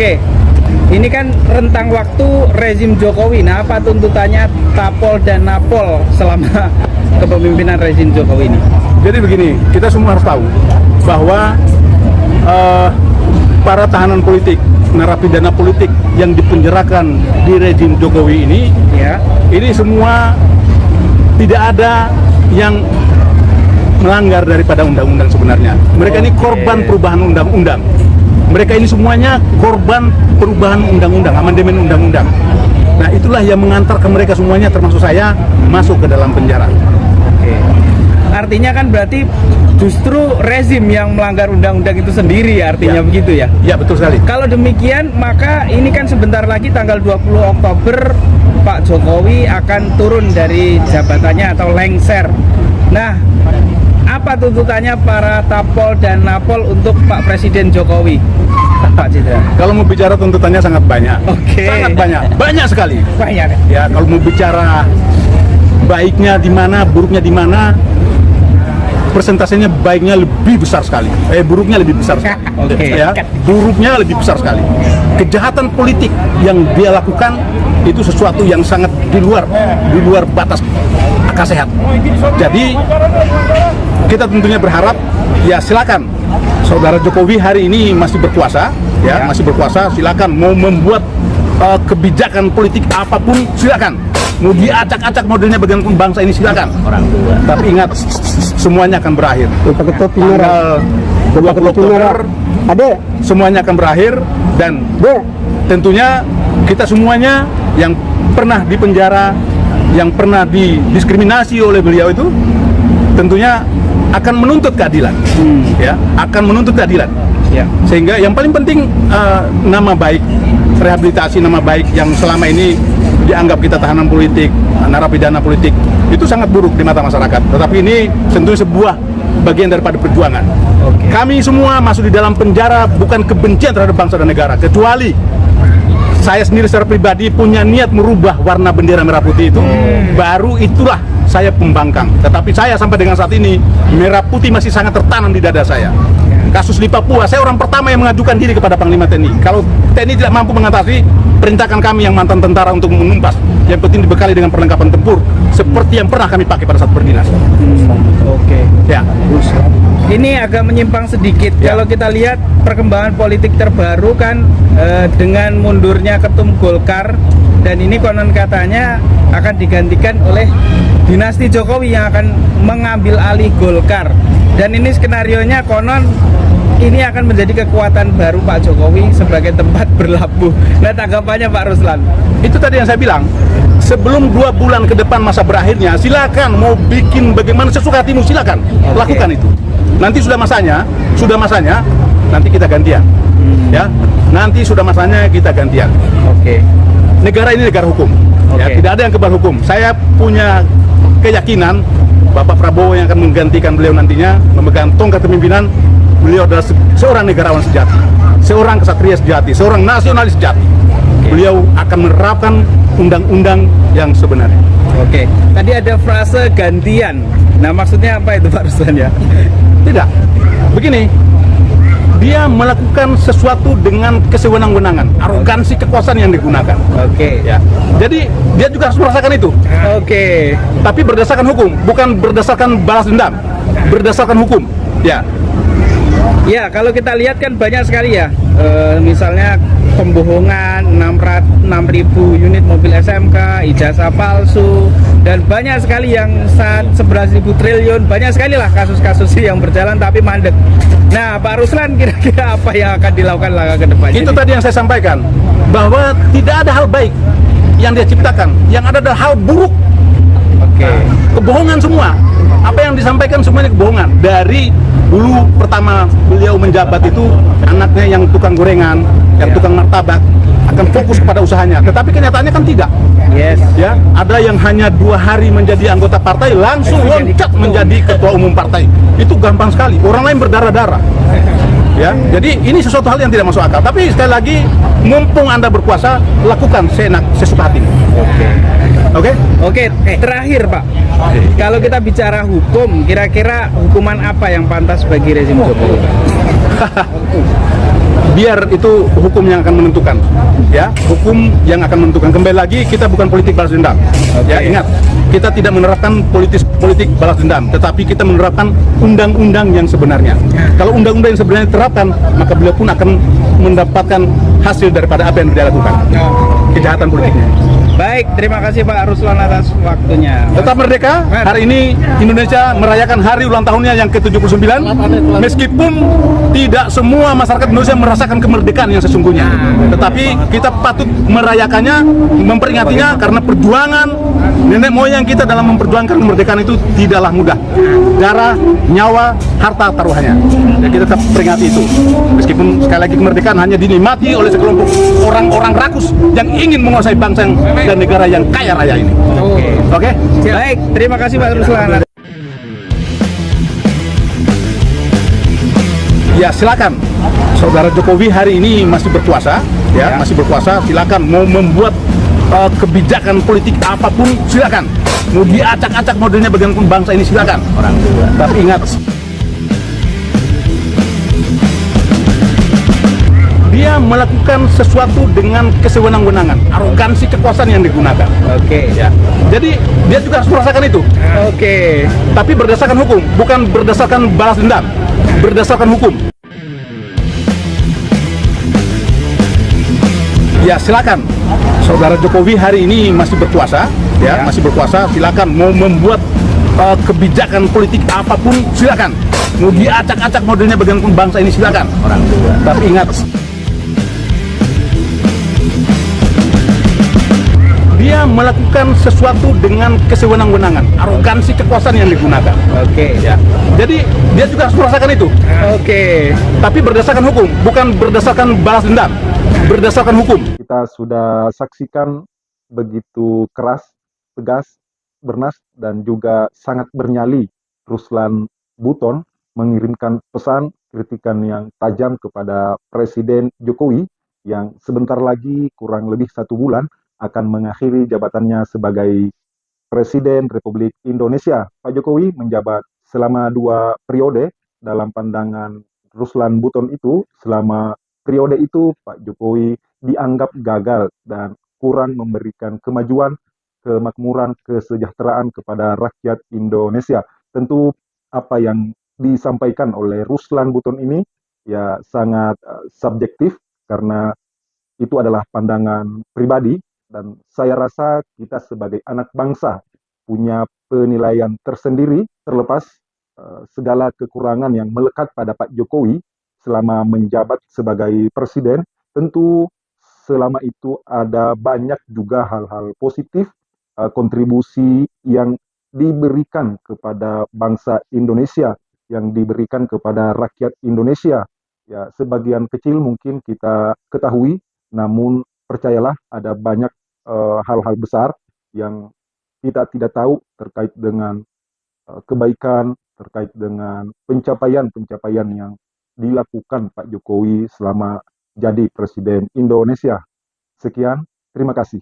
Oke, ini kan rentang waktu rezim Jokowi. Nah, apa tuntutannya Tapol dan Napol selama kepemimpinan rezim Jokowi ini? Jadi begini, kita semua harus tahu bahwa para tahanan politik, narapidana politik yang dipenjarakan di rezim Jokowi ini, Ya. ini semua tidak ada yang melanggar daripada undang-undang sebenarnya. Mereka ini korban perubahan undang-undang. Mereka ini semuanya korban perubahan undang-undang, amandemen undang-undang. Nah, itulah yang mengantarkan mereka semuanya, termasuk saya, masuk ke dalam penjara. Oke. Artinya kan berarti justru rezim yang melanggar undang-undang itu sendiri, artinya Ya. begitu ya? Ya, betul sekali. Kalau demikian, maka ini kan sebentar lagi tanggal 20 Oktober Pak Jokowi akan turun dari jabatannya atau lengser. Nah, apa tuntutannya para Tapol dan Napol untuk Pak Presiden Jokowi, Pak Citra? Kalau mau bicara tuntutannya sangat banyak. Oke. Sangat banyak. Banyak sekali. Banyak. Ya, kalau mau bicara baiknya di mana, buruknya di mana, persentasenya baiknya lebih besar sekali. Buruknya lebih besar sekali. Oke. Ya, buruknya lebih besar sekali. Kejahatan politik yang dia lakukan itu sesuatu yang sangat di luar batas akal sehat. Jadi kita tentunya berharap, ya silakan saudara Jokowi hari ini masih berkuasa, ya masih berkuasa. Silakan mau membuat kebijakan politik apapun, silakan. Mau diacak-acak modelnya bagaimana bangsa ini, silakan. Tapi ingat, semuanya akan berakhir. Tanggal 20 Oktober semuanya akan berakhir, dan tentunya kita semuanya yang pernah dipenjara, yang pernah didiskriminasi oleh beliau itu, tentunya akan menuntut keadilan, ya, akan menuntut keadilan. Ya. Sehingga yang paling penting nama baik, rehabilitasi nama baik yang selama ini dianggap kita tahanan politik, narapidana politik, itu sangat buruk di mata masyarakat. Tetapi ini tentu sebuah bagian daripada perjuangan. Oke. Kami semua masuk di dalam penjara bukan kebencian terhadap bangsa dan negara, kecuali saya sendiri secara pribadi punya niat merubah warna bendera merah putih itu, baru itulah saya pembangkang. Tetapi saya sampai dengan saat ini, merah putih masih sangat tertanam di dada saya. Kasus di Papua, saya orang pertama yang mengajukan diri kepada Panglima TNI. Kalau TNI tidak mampu mengatasi, perintahkan kami yang mantan tentara untuk menumpas. Yang penting dibekali dengan perlengkapan tempur, seperti yang pernah kami pakai pada saat berdinas. Oke. Ya. Ini agak menyimpang sedikit. Ya. Kalau kita lihat perkembangan politik terbaru kan dengan mundurnya Ketum Golkar, dan ini konon katanya akan digantikan oleh dinasti Jokowi yang akan mengambil alih Golkar. Dan ini skenarionya konon ini akan menjadi kekuatan baru Pak Jokowi sebagai tempat berlabuh. Nah, tanggapannya Pak Ruslan? Itu tadi yang saya bilang. Sebelum 2 bulan ke depan masa berakhirnya, silakan mau bikin bagaimana sesuka hatimu, silakan lakukan itu. Nanti sudah masanya, nanti kita gantian. Ya, nanti sudah masanya kita gantian. Oke. Negara ini negara hukum. Ya, Oke. tidak ada yang kebal hukum. Saya punya keyakinan Bapak Prabowo yang akan menggantikan beliau nantinya memegang tongkat kepemimpinan. Beliau adalah seorang negarawan sejati, seorang kesatria sejati, seorang nasionalis sejati. Beliau akan menerapkan undang-undang yang sebenarnya. Oke. Tadi ada frase gantian. Nah, maksudnya apa itu Pak Ruslan ya? Tidak. Begini, dia melakukan sesuatu dengan kesewenang-wenangan, arogansi kekuasaan yang digunakan. Oke. Ya. Jadi dia juga harus merasakan itu. Oke. Tapi berdasarkan hukum, bukan berdasarkan balas dendam, berdasarkan hukum. Ya. Ya, kalau kita lihat kan banyak sekali ya, misalnya pembohongan 6.000 unit mobil SMK, ijazah palsu, dan banyak sekali yang 11.000 triliun, banyak sekali lah kasus-kasus yang berjalan tapi mandek. Nah, Pak Ruslan kira-kira apa yang akan dilakukan langkah ke depan? Itu tadi yang saya sampaikan, bahwa tidak ada hal baik yang dia ciptakan, yang ada adalah hal buruk. Oke. Kebohongan semua. Apa yang disampaikan semuanya kebohongan. Dari dulu pertama beliau menjabat itu, anaknya yang tukang gorengan, yang tukang martabak akan fokus kepada usahanya. Tetapi kenyataannya kan tidak. Yes. Ya, ada yang hanya 2 hari menjadi anggota partai langsung loncat menjadi ketua umum partai. Itu gampang sekali. Orang lain berdarah-darah. Ya, jadi ini sesuatu hal yang tidak masuk akal. Tapi sekali lagi, mumpung Anda berkuasa, lakukan seenak sesuka hati. Oke? Oke, terakhir Pak. Kalau kita bicara hukum, kira-kira hukuman apa yang pantas bagi rezim Jokowi? biar itu hukum yang akan menentukan, ya, hukum yang akan menentukan. Kembali lagi, kita bukan politik balas dendam. Ya, ingat, kita tidak menerapkan politik balas dendam, tetapi kita menerapkan undang-undang yang sebenarnya. Kalau undang-undang yang sebenarnya diterapkan, maka beliau pun akan mendapatkan hasil daripada apa yang dia lakukan, kejahatan politiknya. Baik, terima kasih Pak Ruslan atas waktunya. Tetap merdeka. Hari ini Indonesia merayakan hari ulang tahunnya yang ke-79. Meskipun tidak semua masyarakat Indonesia merasakan kemerdekaan yang sesungguhnya, tetapi kita patut merayakannya, memperingatinya, karena perjuangan nenek moyang kita dalam memperjuangkan kemerdekaan itu tidaklah mudah. Darah, nyawa, harta taruhannya. Ya, kita tetap peringati itu. Meskipun sekali lagi kemerdekaan hanya dinikmati oleh sekelompok orang-orang rakus yang ingin menguasai bangsa dan negara yang kaya raya ini. Oke? Baik, terima kasih Pak Ruslan. Ya, silakan. Saudara Jokowi hari ini masih berkuasa, ya, masih berkuasa. Silakan mau membuat kebijakan politik apapun, silakan. Mau diacak-acak modelnya bagaimana bangsa ini, silakan. Tapi ingat, dia melakukan sesuatu dengan kesewenang-wenangan, arogansi kekuasaan yang digunakan. Ya. Jadi dia juga harus merasakan itu. Tapi berdasarkan hukum, bukan berdasarkan balas dendam, berdasarkan hukum. Ya, silakan. Saudara Jokowi hari ini masih berkuasa, ya, masih berkuasa. Silakan mau membuat kebijakan politik apapun, silakan. Mau diacak-acak modelnya bagaimana bangsa ini, silakan. Tapi ingat, dia melakukan sesuatu dengan kesewenang-wenangan, arogansi kekuasaan yang digunakan. Ya. Jadi dia juga harus merasakan itu. Tapi berdasarkan hukum, bukan berdasarkan balas dendam, berdasarkan hukum. Kita sudah saksikan begitu keras, tegas, bernas, dan juga sangat bernyali Ruslan Buton mengirimkan pesan kritikan yang tajam kepada Presiden Jokowi yang sebentar lagi kurang lebih 1 bulan akan mengakhiri jabatannya sebagai Presiden Republik Indonesia. Pak Jokowi menjabat selama 2 periode. Dalam pandangan Ruslan Buton itu, selama periode itu Pak Jokowi dianggap gagal dan kurang memberikan kemajuan, kemakmuran, kesejahteraan kepada rakyat Indonesia. Tentu apa yang disampaikan oleh Ruslan Buton ini ya sangat subjektif, karena itu adalah pandangan pribadi, dan saya rasa kita sebagai anak bangsa punya penilaian tersendiri terlepas segala kekurangan yang melekat pada Pak Jokowi selama menjabat sebagai presiden. Tentu selama itu ada banyak juga hal-hal positif, kontribusi yang diberikan kepada bangsa Indonesia, yang diberikan kepada rakyat Indonesia. Ya, sebagian kecil mungkin kita ketahui, namun percayalah ada banyak hal-hal besar yang kita tidak tahu terkait dengan kebaikan, terkait dengan pencapaian-pencapaian yang dilakukan Pak Jokowi selama jadi Presiden Indonesia. Sekian, terima kasih.